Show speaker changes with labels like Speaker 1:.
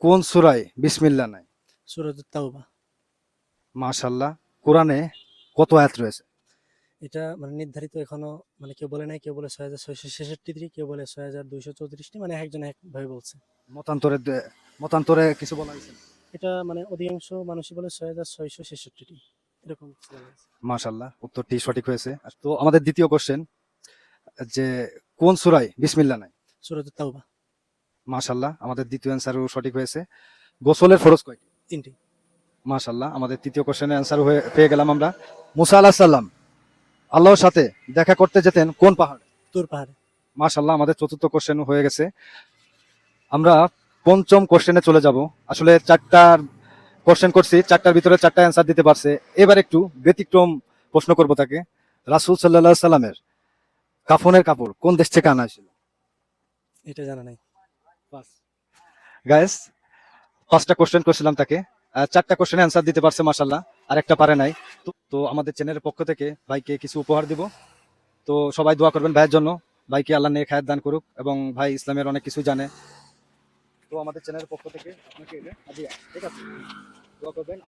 Speaker 1: কোন সূরায় বিসমিল্লাহ নাই?
Speaker 2: সূরাতুত তাওবা।
Speaker 1: মাশাআল্লাহ। কোরআনে কত আয়াত রয়েছে?
Speaker 2: এটা মানে নির্ধারিত এখনো মানে কেউ বলে নাই, কেউ বলে ৬,৬৬৬টি, কেউ বলে ৬,২৩৪টি, মানে একজন একভাবে বলছে।
Speaker 1: মতান্তরে মতান্তরে কিছু বলা হয়েছে?
Speaker 2: এটা মানে অধিকাংশ মানুষই বলে ৬,৬৬৬টি, এরকম কিছু বলা হয়েছে।
Speaker 1: মাশাআল্লাহ, উত্তরটি সঠিক হয়েছে। তো আমাদের দ্বিতীয় কোশ্চেন, যে কোন সূরায় বিসমিল্লাহ নাই?
Speaker 2: সূরাতুত তাওবা।
Speaker 1: মাশাআল্লাহ, আমাদের দ্বিতীয় অ্যান্সারও সঠিক হয়েছে। গোসলের ফরজ কয়টি?
Speaker 2: ৩টি।
Speaker 1: মাশাআল্লাহ, আমাদের তৃতীয় কোশ্চেনের অ্যান্সার পেয়ে গেলাম আমরা। মুসা আলাইহিস সালাম আল্লাহর সাথে দেখা করতে যেতেন কোন পাহাড়ে?
Speaker 2: তুর পাহাড়ে।
Speaker 1: মাশাআল্লাহ, আমাদের চতুর্থ কোশ্চেন হয়ে গেছে। আমরা পঞ্চম কোশ্চেনে চলে যাব। আসলে চারটার কোশ্চেন করছি, চারটার ভিতরে চারটা অ্যান্সার দিতে পারছে। এবার একটু ব্যতিক্রম প্রশ্ন করব তাকে। রাসূল সাল্লাল্লাহু আলাইহি সাল্লামের কাফনের কাপড় কোন দেশ থেকে আনা হয়েছিল?
Speaker 2: এটা জানা নাই।
Speaker 1: গাইস, পাঁচটা কোশ্চেন করছিলাম তাকে, চারটা কোশ্চেনে অ্যান্সার দিতে পারছে মাশাআল্লাহ, আর একটা পারে নাই। তো আমাদের চ্যানেলের পক্ষ থেকে ভাইকে কিছু উপহার দিব। তো সবাই দোয়া করবেন ভাইয়ের জন্য, ভাইকে আল্লাহ নেক হায়াত দান করুক, এবং ভাই ইসলামের অনেক কিছু জানে। তো আমাদের চ্যানেলের পক্ষ থেকে আপনাকে এটা হাদিয়া, ঠিক আছে? দোয়া করবেন।